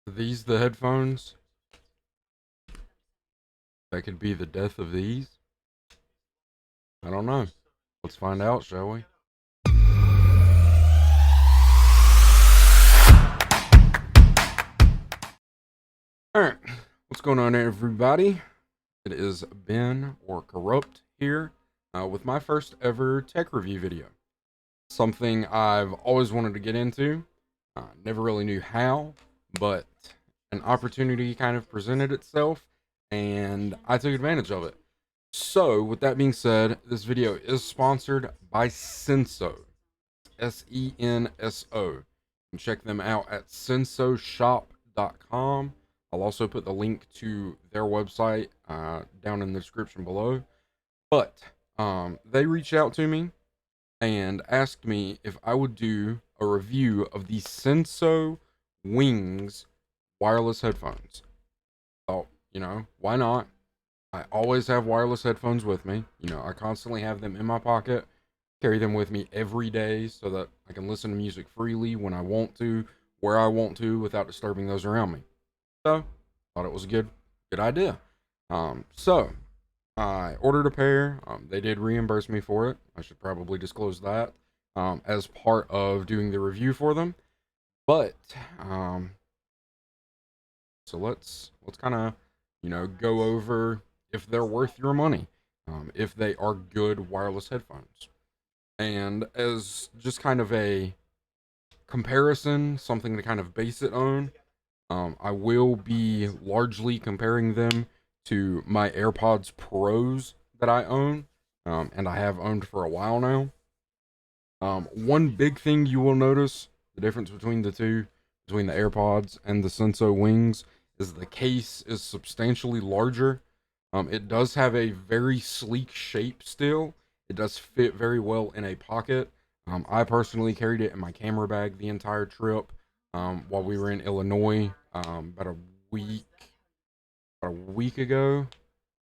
Are these the headphones that could be the death of these? I don't know. Let's find out, shall we? Alright, what's going on, everybody? It is Ben, or Corrupt, here with my first ever tech review video. Something I've always wanted to get into. Never really knew how, but an opportunity kind of presented itself, and I took advantage of it. So, with that being said, this video is sponsored by Senso. Senso. You can check them out at sensoshop.com. I'll also put the link to their website down in the description below. But they reached out to me and asked me if I would do a review of the Senso Wings wireless headphones. Oh, why not? I always have wireless headphones with me. I constantly have them in my pocket, carry them with me every day so that I can listen to music freely when I want to, where I want to, without disturbing those around me. So, thought it was a good idea. So I ordered a pair. They did reimburse me for it. I should probably disclose that as part of doing the review for them. But so let's kind of go over if they're worth your money, if they are good wireless headphones. And as just kind of a comparison, something to kind of base it on, I will be largely comparing them to my AirPods Pros that I own, and I have owned for a while now. One big thing you will notice the difference between the two, between the AirPods and the Senso Wings, is the case is substantially larger. It does have a very sleek shape still. It does fit very well in a pocket. I personally carried it in my camera bag the entire trip while we were in Illinois week, about a week ago,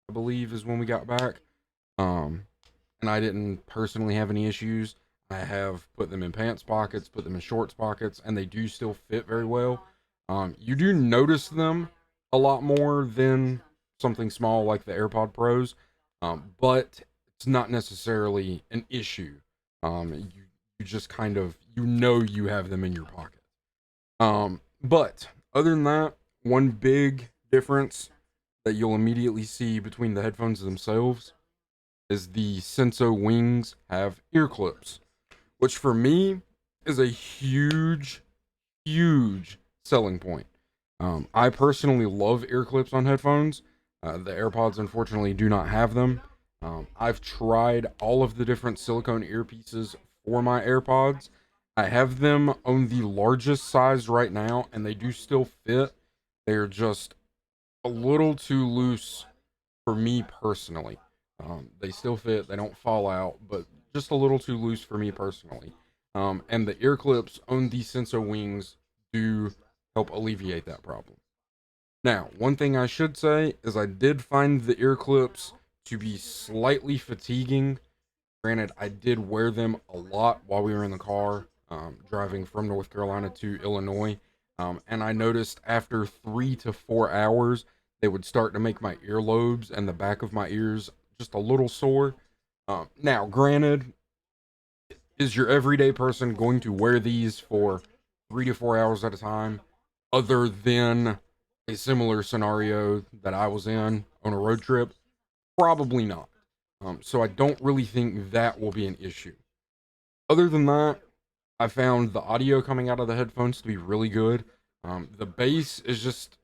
I believe, is when we got back. Um, and I didn't personally have any issues. I have put them in pants pockets, put them in shorts pockets, and they do still fit very well. You do notice them a lot more than something small like the AirPod Pros, but it's not necessarily an issue. You just kind of you have them in your pocket. But other than that, one big difference that you'll immediately see between the headphones themselves is the Senso Wings have ear clips, which for me is a huge selling point. I personally love ear clips on headphones. The AirPods, unfortunately, do not have them. I've tried all of the different silicone earpieces for my AirPods. I have them on the largest size right now, and they do still fit. They're just a little too loose for me personally. They still fit, they don't fall out, but just a little too loose for me personally. And the ear clips on the Senso Wings do help alleviate that problem. Now, one thing I should say is I did find the ear clips to be slightly fatiguing. Granted, I did wear them a lot while we were in the car driving from North Carolina to Illinois. And I noticed after 3 to 4 hours, they would start to make my earlobes and the back of my ears just a little sore. Now, granted, is your everyday person going to wear these for 3 to 4 hours at a time, other than a similar scenario that I was in on a road trip? Probably not. So I don't really think that will be an issue. Other than that, I found the audio coming out of the headphones to be really good. The bass is just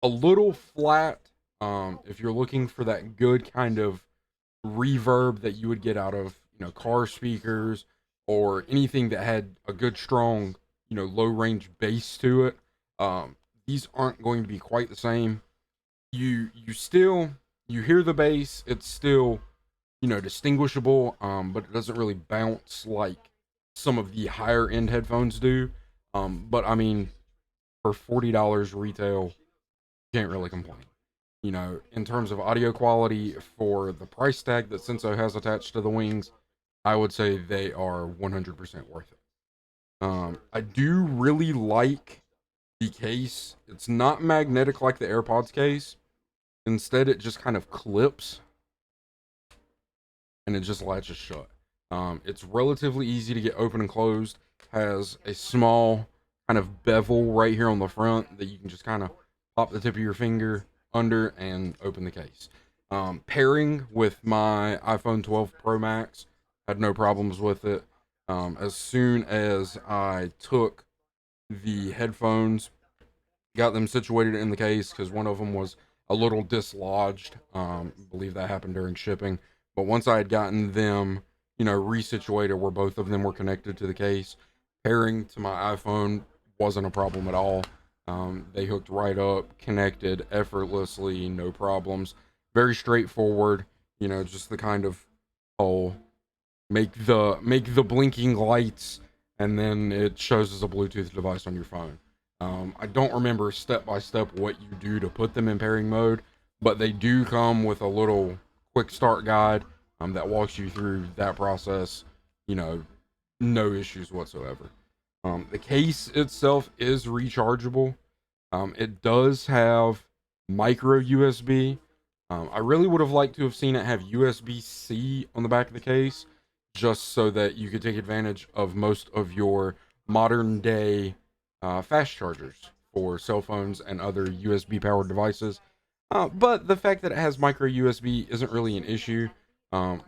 a little flat. If you're looking for that good kind of reverb that you would get out of car speakers or anything that had a good strong low range bass to it, these aren't going to be quite the same. You hear the bass, it's still distinguishable, but it doesn't really bounce like some of the higher end headphones do. But I mean, for $40 retail, can't really complain. In terms of audio quality for the price tag that Senso has attached to the wings, I would say they are 100% worth it. I do really like The case, it's not magnetic like the AirPods case. Instead, it just kind of clips and it just latches shut. It's relatively easy to get open and closed. Has a small kind of bevel right here on the front that you can just kind of pop the tip of your finger under and open the case. Pairing with my iPhone 12 Pro Max, had no problems with it. As soon as I took the headphones, got them situated in the case because one of them was a little dislodged. I believe that happened during shipping. But once I had gotten them, resituated where both of them were connected to the case, pairing to my iPhone wasn't a problem at all. They hooked right up, connected effortlessly, no problems. Very straightforward. Just the kind of oh, make the blinking lights, and then it shows as a Bluetooth device on your phone. I don't remember step by step what you do to put them in pairing mode, but they do come with a little quick start guide that walks you through that process. You know, no issues whatsoever. The case itself is rechargeable. It does have micro USB. I really would have liked to have seen it have USB C on the back of the case, just so that you could take advantage of most of your modern day fast chargers for cell phones and other USB powered devices. But the fact that it has micro USB isn't really an issue.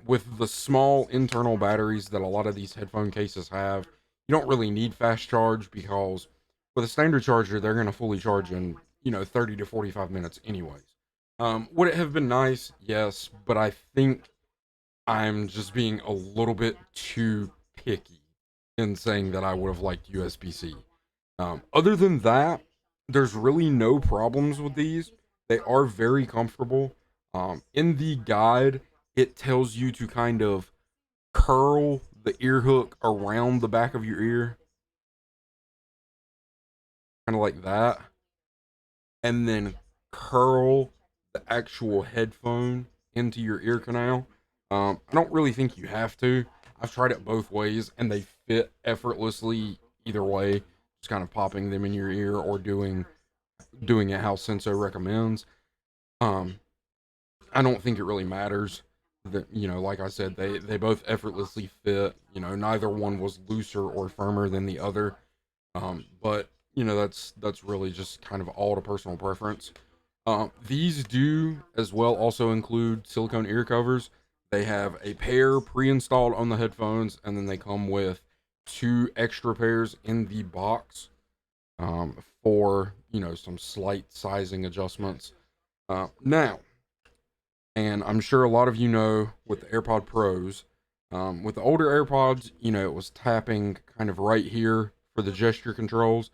With the small internal batteries that a lot of these headphone cases have, you don't really need fast charge because with a standard charger, they're going to fully charge in 30 to 45 minutes, anyways. Would it have been nice? Yes, but I think I'm just being a little bit too picky in saying that I would have liked USB C. Other than that, there's really no problems with these. They are very comfortable. In the guide, it tells you to kind of curl the ear hook around the back of your ear, kind of like that, and then curl the actual headphone into your ear canal. I don't really think you have to. I've tried it both ways, and they fit effortlessly either way. Just kind of popping them in your ear or doing it how Senso recommends. Um, I don't think it really matters. That like I said, they both effortlessly fit. Neither one was looser or firmer than the other. But that's really just kind of all to personal preference. These do as well also include silicone ear covers. They have a pair pre-installed on the headphones, and then they come with two extra pairs in the box for some slight sizing adjustments. Now, and I'm sure a lot of you know with the AirPod Pros, with the older AirPods, it was tapping kind of right here for the gesture controls.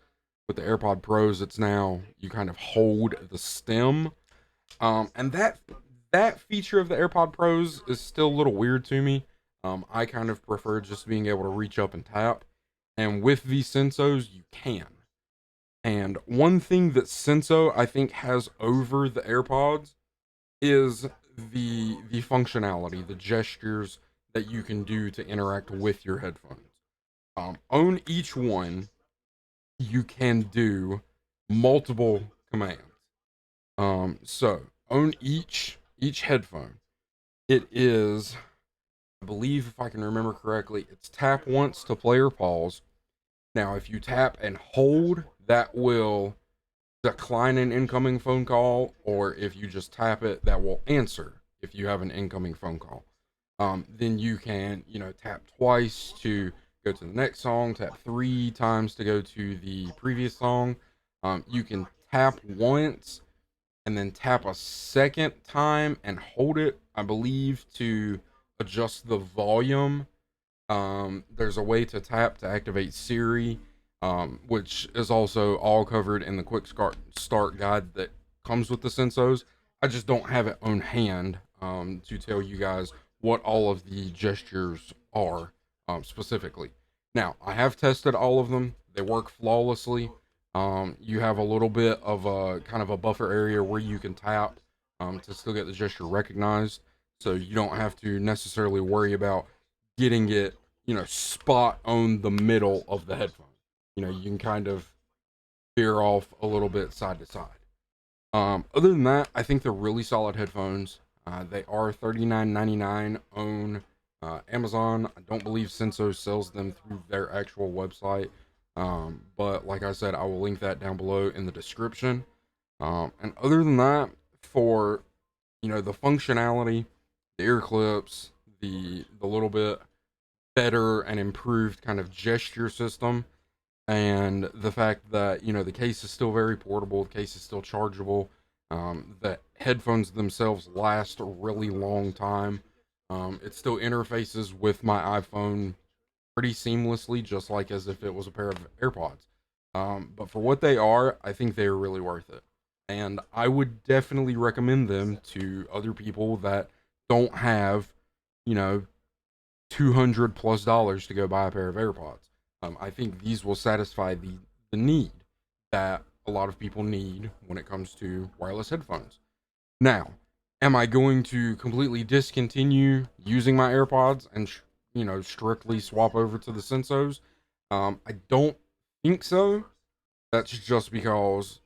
With the AirPod Pros, it's now you kind of hold the stem, and that feature of the AirPod Pros is still a little weird to me. I kind of prefer just being able to reach up and tap, and with these Sensos, you can. And one thing that Senso I think has over the AirPods is the functionality, the gestures that you can do to interact with your headphones. On each one, you can do multiple commands. So on each headphone, it is, I believe, if I can remember correctly, it's tap once to play or pause. Now, if you tap and hold, that will decline an incoming phone call, or if you just tap it, that will answer if you have an incoming phone call. Then you can, tap twice to go to the next song, tap three times to go to the previous song. You can tap once and then tap a second time and hold it, I believe, to adjust the volume. There's a way to tap to activate Siri, which is also all covered in the quick start guide that comes with the Sensos. I just don't have it on hand to tell you guys what all of the gestures are specifically. Now, I have tested all of them. They work flawlessly. You have a little bit of a kind of a buffer area where you can tap to still get the gesture recognized. So you don't have to necessarily worry about getting it, spot on the middle of the headphone. You can kind of veer off a little bit side to side. Other than that, I think they're really solid headphones. They are $39.99 on Amazon. I don't believe Senso sells them through their actual website. But like I said, I will link that down below in the description. And other than that, for the functionality, the ear clips, the little bit better and improved kind of gesture system, and the fact that the case is still very portable, the case is still chargeable, the headphones themselves last a really long time. It still interfaces with my iPhone pretty seamlessly, just like as if it was a pair of AirPods. But for what they are, I think they are really worth it, and I would definitely recommend them to other people that don't have, you know, $200+ to go buy a pair of AirPods. I think these will satisfy the need that a lot of people need when it comes to wireless headphones. Now, am I going to completely discontinue using my AirPods and strictly swap over to the Sensos? I don't think so. That's just because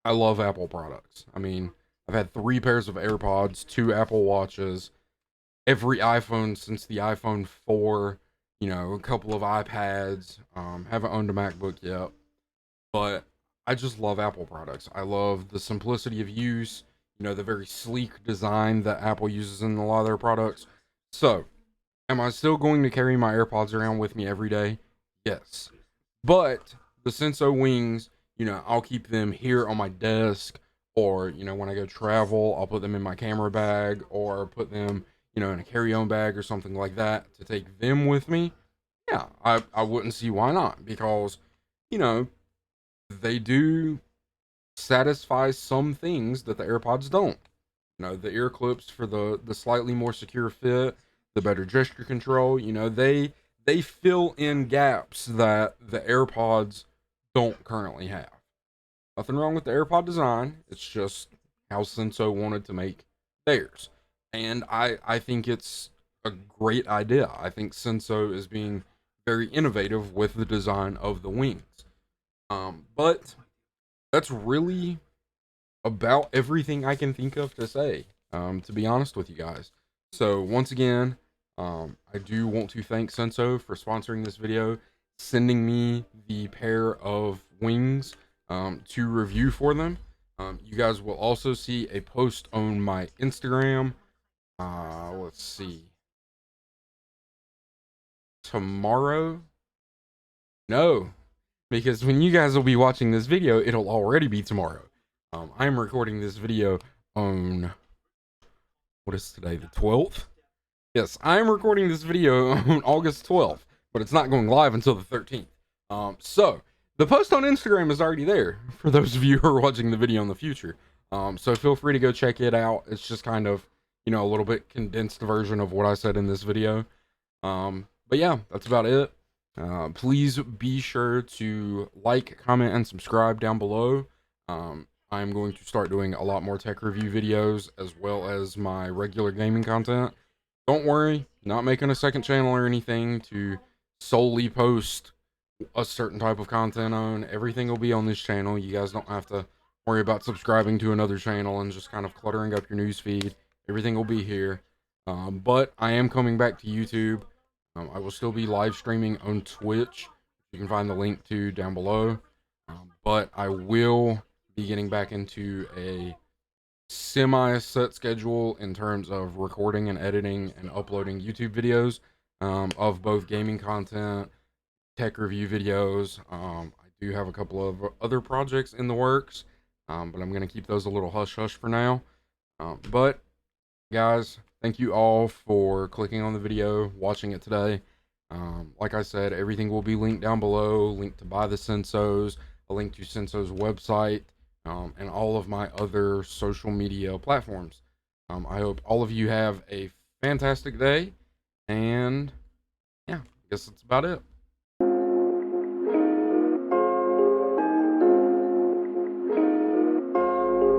I love Apple products. I mean, I've had 3 pairs of AirPods, 2 Apple Watches, every iPhone since the iPhone 4, a couple of iPads. Haven't owned a MacBook yet, but I just love Apple products. I love the simplicity of use, the very sleek design that Apple uses in a lot of their products. So, am I still going to carry my AirPods around with me every day? Yes. But the Senso Wings, I'll keep them here on my desk, or, when I go travel, I'll put them in my camera bag, or put them, in a carry-on bag or something like that to take them with me. Yeah, I wouldn't see why not, because, you know, they do satisfy some things that the AirPods don't. The ear clips for the slightly more secure fit, the better gesture control, they fill in gaps that the AirPods don't currently have. Nothing wrong with the AirPod design. It's just how Senso wanted to make theirs. And I think it's a great idea. I think Senso is being very innovative with the design of the wings. But that's really about everything I can think of to say, to be honest with you guys. So, once again, I do want to thank Senso for sponsoring this video, sending me the pair of wings to review for them. You guys will also see a post on my Instagram. Let's see. Tomorrow? No, because when you guys will be watching this video, it'll already be tomorrow. I'm recording this video on, what is today, the 12th? Yes, I'm recording this video on August 12th, but it's not going live until the 13th. So the post on Instagram is already there for those of you who are watching the video in the future. So feel free to go check it out. It's just kind of, a little bit condensed version of what I said in this video. But yeah, that's about it. Please be sure to like, comment, and subscribe down below. I'm going to start doing a lot more tech review videos as well as my regular gaming content. Don't worry, not making a second channel or anything to solely post a certain type of content on. Everything will be on this channel. You guys don't have to worry about subscribing to another channel and just kind of cluttering up your news feed. Everything will be here. But I am coming back to YouTube. I will still be live streaming on Twitch. You can find the link to down below. But I will be getting back into a semi-set schedule in terms of recording and editing and uploading YouTube videos of both gaming content, tech review videos. I do have a couple of other projects in the works, but I'm going to keep those a little hush-hush for now. But, guys, thank you all for clicking on the video, watching it today. Like I said, everything will be linked down below, link to buy the Sensos, a link to Senso's website, and all of my other social media platforms. I hope all of you have a fantastic day, and yeah, I guess that's about it.